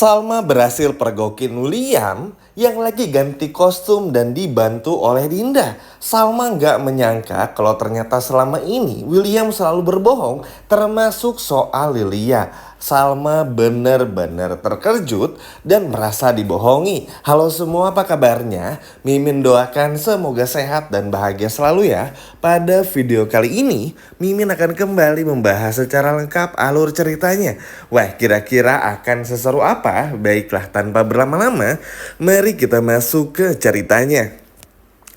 Salma berhasil pergokin William yang lagi ganti kostum dan dibantu oleh Dinda. Salma nggak menyangka kalau ternyata selama ini William selalu berbohong, termasuk soal Lilia. Salma benar-benar terkejut dan merasa dibohongi. Halo semua, apa kabarnya? Mimin doakan semoga sehat dan bahagia selalu ya. Pada video kali ini, Mimin akan kembali membahas secara lengkap alur ceritanya. Wah, kira-kira akan seseru apa? Baiklah, tanpa berlama-lama, mari kita masuk ke ceritanya.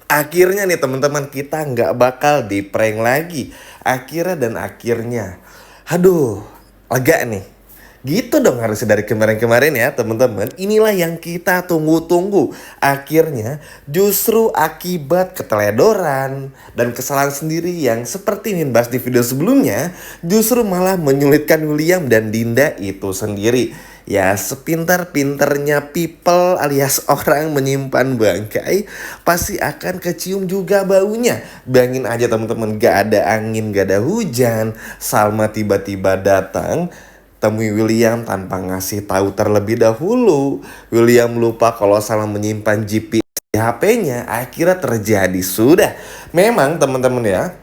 Akhirnya nih teman-teman, kita nggak bakal di prank lagi. Akhirnya. Aduh, lega nih. Gitu dong harusnya dari kemarin-kemarin ya teman-teman. Inilah yang kita tunggu-tunggu. Akhirnya justru akibat keteledoran dan kesalahan sendiri yang seperti Min bahas di video sebelumnya, justru malah menyulitkan William dan Dinda itu sendiri. Ya, sepintar-pintarnya people alias orang menyimpan bangkai, pasti akan kecium juga baunya. Bayangin aja teman-teman, gak ada angin, gak ada hujan, Salma tiba-tiba datang temui William tanpa ngasih tahu terlebih dahulu. William lupa kalau Salma menyimpan GPS di HP-nya. Akhirnya terjadi. Sudah, memang teman-teman ya,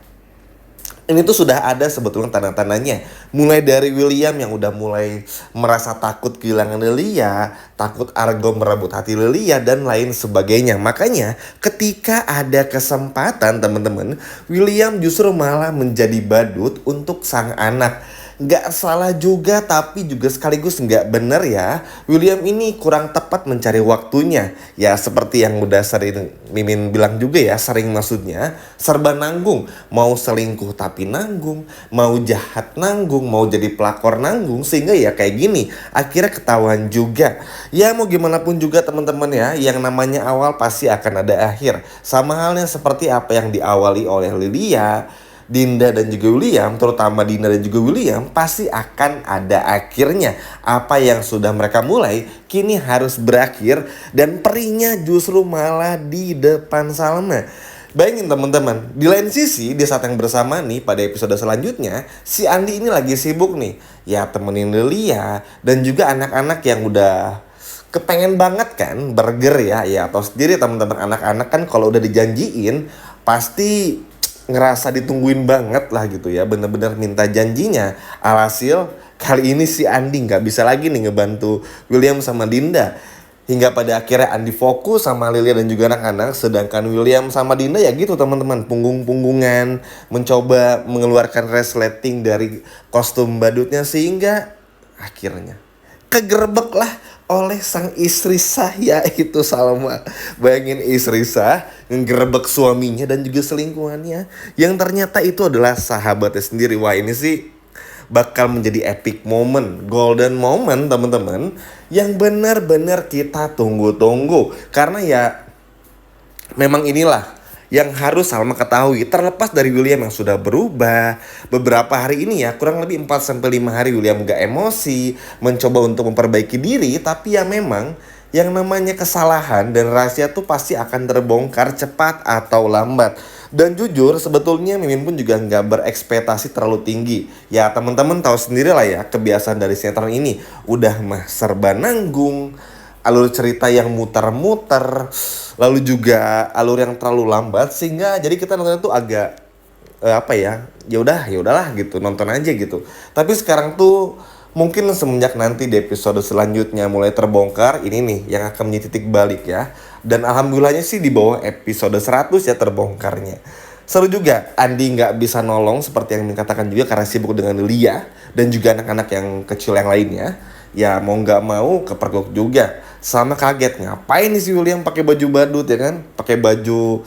ini tuh sudah ada sebetulnya tanda-tandanya. Mulai dari William yang udah mulai merasa takut kehilangan Lilia, takut Argo merebut hati Lilia, dan lain sebagainya. Makanya ketika ada kesempatan teman-teman, William justru malah menjadi badut untuk sang anak. Gak salah juga, tapi juga sekaligus gak bener ya. William ini kurang tepat mencari waktunya. Ya seperti yang udah sering Mimin bilang juga ya, sering maksudnya serba nanggung. Mau selingkuh tapi nanggung, mau jahat nanggung, mau jadi pelakor nanggung. Sehingga ya kayak gini, akhirnya ketahuan juga. Ya mau gimana pun juga teman-teman ya, yang namanya awal pasti akan ada akhir. Sama halnya seperti apa yang diawali oleh Lilia, Dinda dan juga William, terutama Dinda dan juga William, pasti akan ada akhirnya. Apa yang sudah mereka mulai kini harus berakhir, dan perinya justru malah di depan Salma. Bayangin teman-teman, di lain sisi di saat yang bersama nih pada episode selanjutnya, si Andi ini lagi sibuk nih, ya temenin Lilia dan juga anak-anak yang udah kepengen banget kan burger ya atau sendiri teman-teman. Anak-anak kan kalau udah dijanjiin pasti ngerasa ditungguin banget lah gitu ya, bener-bener minta janjinya. Alhasil kali ini si Andi nggak bisa lagi nih ngebantu William sama Dinda, hingga pada akhirnya Andi fokus sama Lilia dan juga anak-anak, sedangkan William sama Dinda ya gitu teman-teman, punggung-punggungan mencoba mengeluarkan resleting dari kostum badutnya, sehingga akhirnya kegerebek lah oleh sang istri sah, yaitu Salma. Bayangin istri sah ngegerebek suaminya dan juga selingkuhannya, yang ternyata itu adalah sahabatnya sendiri. Wah, ini sih bakal menjadi epic moment, golden moment teman-teman, yang benar-benar kita tunggu-tunggu. Karena ya memang inilah yang harus Salma ketahui. Terlepas dari William yang sudah berubah beberapa hari ini ya, kurang lebih 4-5 hari William gak emosi, mencoba untuk memperbaiki diri. Tapi ya memang yang namanya kesalahan dan rahasia tuh pasti akan terbongkar cepat atau lambat. Dan jujur sebetulnya Mimin pun juga nggak berekspektasi terlalu tinggi. Ya teman-teman tahu sendiri lah ya, kebiasaan dari sinetron ini udah mah serba nanggung, alur cerita yang muter-muter, lalu juga alur yang terlalu lambat, sehingga jadi kita nonton itu agak apa ya, ya udahlah gitu, nonton aja gitu. Tapi sekarang tuh mungkin semenjak nanti di episode selanjutnya mulai terbongkar, ini nih yang akan menjadi titik balik ya. Dan alhamdulillahnya sih di bawah episode 100 ya terbongkarnya. Seru juga, Andi nggak bisa nolong seperti yang dikatakan juga karena sibuk dengan Lia dan juga anak-anak yang kecil yang lainnya. Ya mau nggak mau kepergok juga. Sama kaget, ngapain nih si William pakai baju badut ya kan, pakai baju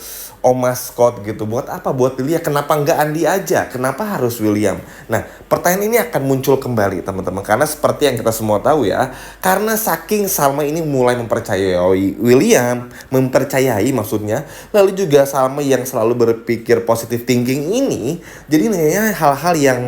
Scott gitu. Buat apa? Buat Lilia. Kenapa nggak Andi aja? Kenapa harus William? Nah, pertanyaan ini akan muncul kembali teman-teman, karena seperti yang kita semua tahu ya, karena saking Salma ini mulai mempercayai William, mempercayai maksudnya, lalu juga Salma yang selalu berpikir positive thinking ini, jadi nanya hal-hal yang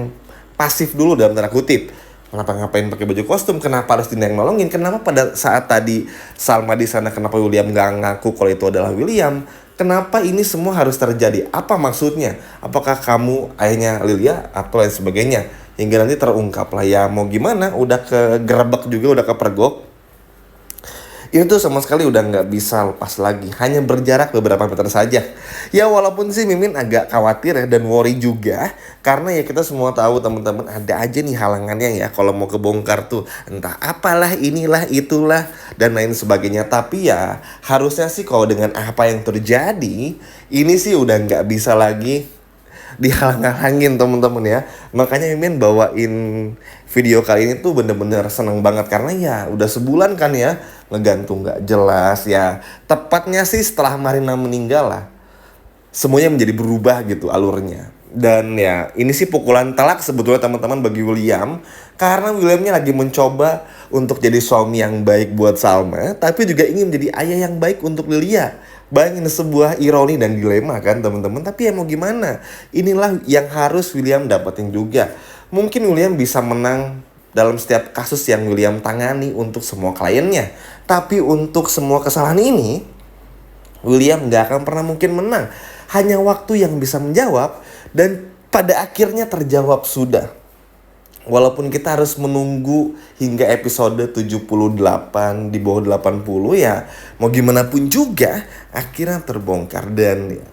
pasif dulu dalam tanda kutip. Kenapa ngapain pakai baju kostum? Kenapa harus Dinda yang nolongin? Kenapa pada saat tadi Salma di sana, kenapa William nggak ngaku kalau itu adalah William? Kenapa ini semua harus terjadi? Apa maksudnya? Apakah kamu ayahnya Lilia atau lain sebagainya? Hingga nanti terungkap lah ya, mau gimana, udah kegerebek juga, udah kepergok. Ini tuh sama sekali udah nggak bisa lepas lagi, hanya berjarak beberapa meter saja. Ya walaupun sih Mimin agak khawatir ya dan worry juga, karena ya kita semua tahu teman-teman ada aja nih halangannya ya kalau mau kebongkar tuh. Entah apalah, inilah, itulah, dan lain sebagainya. Tapi ya harusnya sih kalau dengan apa yang terjadi, ini sih udah nggak bisa lagi dihalang-halangin temen-temen ya. Makanya Mimin bawain video kali ini tuh bener-bener seneng banget karena ya udah sebulan kan ya ngegantung gak jelas ya. Tepatnya sih setelah Marina meninggal lah, semuanya menjadi berubah gitu alurnya. Dan ya ini sih pukulan telak sebetulnya teman-teman bagi William, karena Williamnya lagi mencoba untuk jadi suami yang baik buat Salma, tapi juga ingin menjadi ayah yang baik untuk Lilia. Bayangin sebuah ironi dan dilema kan teman-teman. Tapi ya mau gimana, inilah yang harus William dapetin juga. Mungkin William bisa menang dalam setiap kasus yang William tangani untuk semua kliennya, tapi untuk semua kesalahan ini William gak akan pernah mungkin menang. Hanya waktu yang bisa menjawab, dan pada akhirnya terjawab sudah. Walaupun kita harus menunggu hingga episode 78 di bawah 80 ya, mau gimana pun juga akhirnya terbongkar. Dan ya,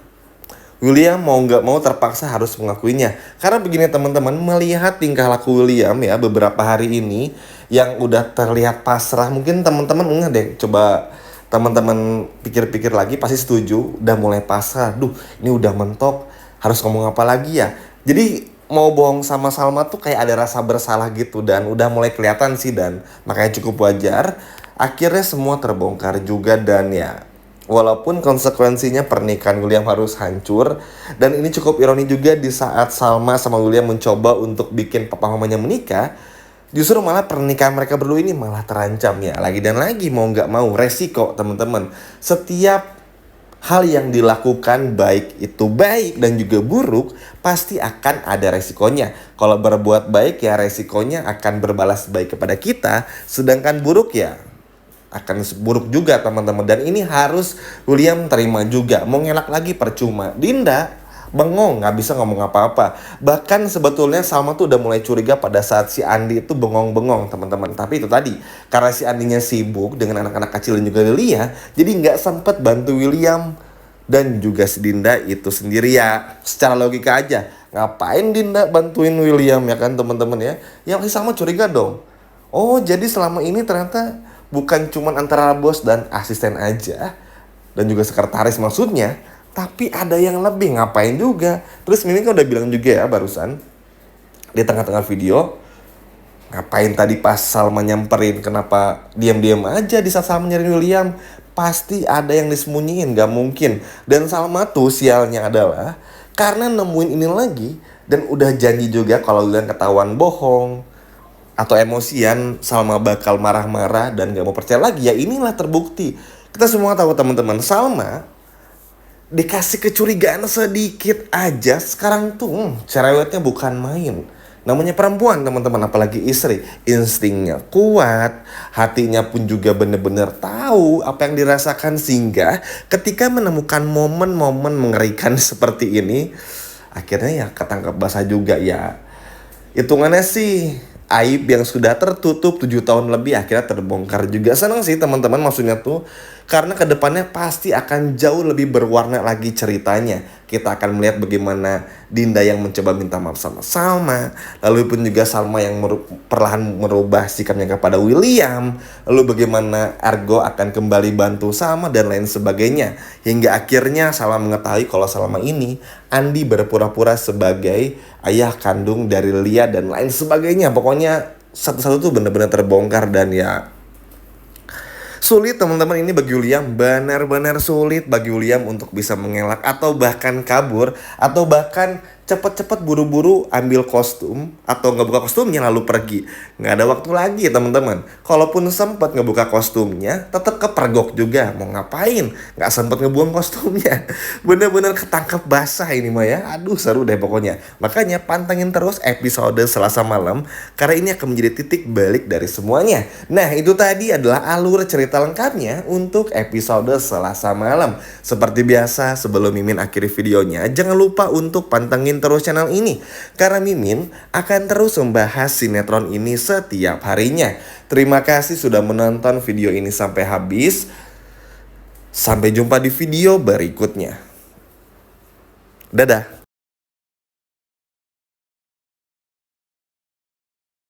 William mau nggak mau terpaksa harus mengakuinya. Karena begini teman-teman, melihat tingkah laku William ya beberapa hari ini yang udah terlihat pasrah, mungkin teman-teman enggak deh, coba teman-teman pikir-pikir lagi pasti setuju, udah mulai pasrah. Duh, ini udah mentok, harus ngomong apa lagi ya. Jadi mau bohong sama Salma tuh kayak ada rasa bersalah gitu, dan udah mulai kelihatan sih, dan makanya cukup wajar akhirnya semua terbongkar juga. Dan ya walaupun konsekuensinya pernikahan William harus hancur, dan ini cukup ironi juga di saat Salma sama William mencoba untuk bikin papa mamanya menikah, justru malah pernikahan mereka berdua ini malah terancam ya. Lagi dan lagi mau nggak mau resiko teman-teman. Setiap hal yang dilakukan baik itu baik dan juga buruk pasti akan ada resikonya. Kalau berbuat baik ya resikonya akan berbalas baik kepada kita. Sedangkan buruk ya akan buruk juga teman-teman. Dan ini harus William terima juga. Mau ngelak lagi percuma. Dinda bengong, nggak bisa ngomong apa-apa. Bahkan sebetulnya Salma tuh udah mulai curiga pada saat si Andi itu bengong-bengong teman-teman. Tapi itu tadi, karena si Andinya sibuk dengan anak-anak kecil dan juga Lilia, jadi nggak sempet bantu William dan juga si Dinda itu sendiri ya. Secara logika aja, ngapain Dinda bantuin William ya kan teman-teman ya? Yang si Salma curiga dong. Oh jadi selama ini ternyata bukan cuman antara bos dan asisten aja, dan juga sekretaris maksudnya, tapi ada yang lebih, ngapain juga. Terus Mimin kan udah bilang juga ya barusan di tengah-tengah video, ngapain tadi pas Salma nyamperin, kenapa diam-diam aja di saat Salma nyariin William. Pasti ada yang disembunyiin, gak mungkin. Dan Salma tuh sialnya adalah karena nemuin ini lagi, dan udah janji juga kalau William ketahuan bohong atau emosian, Salma bakal marah-marah dan gak mau percaya lagi. Ya inilah terbukti. Kita semua tahu teman-teman, Salma dikasih kecurigaan sedikit aja sekarang tuh cerewetnya bukan main. Namanya perempuan teman-teman, apalagi istri, instingnya kuat, hatinya pun juga bener-bener tahu apa yang dirasakan, sehingga ketika menemukan momen-momen mengerikan seperti ini akhirnya ya ketangkap basah juga ya. Hitungannya sih aib yang sudah tertutup 7 tahun lebih akhirnya terbongkar juga. Senang sih teman-teman, maksudnya tuh karena kedepannya pasti akan jauh lebih berwarna lagi ceritanya. Kita akan melihat bagaimana Dinda yang mencoba minta maaf sama Salma, lalu pun juga Salma yang perlahan merubah sikapnya kepada William, lalu bagaimana Argo akan kembali bantu Salma dan lain sebagainya. Hingga akhirnya Salma mengetahui kalau selama ini Andi berpura-pura sebagai ayah kandung dari Lia dan lain sebagainya. Pokoknya satu-satu tuh benar-benar terbongkar. Dan ya sulit teman-teman ini bagi William, benar-benar sulit bagi William untuk bisa mengelak atau bahkan kabur, atau bahkan cepet-cepet buru-buru ambil kostum atau nggak buka kostumnya lalu pergi. Nggak ada waktu lagi teman-teman. Kalaupun sempat ngebuka kostumnya tetap kepergok juga. Mau ngapain? Nggak sempat ngebuang kostumnya. Bener-bener ketangkep basah ini mah ya. Aduh seru deh pokoknya. Makanya pantengin terus episode Selasa malam, karena ini akan menjadi titik balik dari semuanya. Nah itu tadi adalah alur cerita lengkapnya untuk episode Selasa malam. Seperti biasa sebelum Mimin akhiri videonya, jangan lupa untuk pantengin pantengin terus channel ini, karena Mimin akan terus membahas sinetron ini setiap harinya. Terima kasih sudah menonton video ini sampai habis. Sampai jumpa di video berikutnya. Dadah.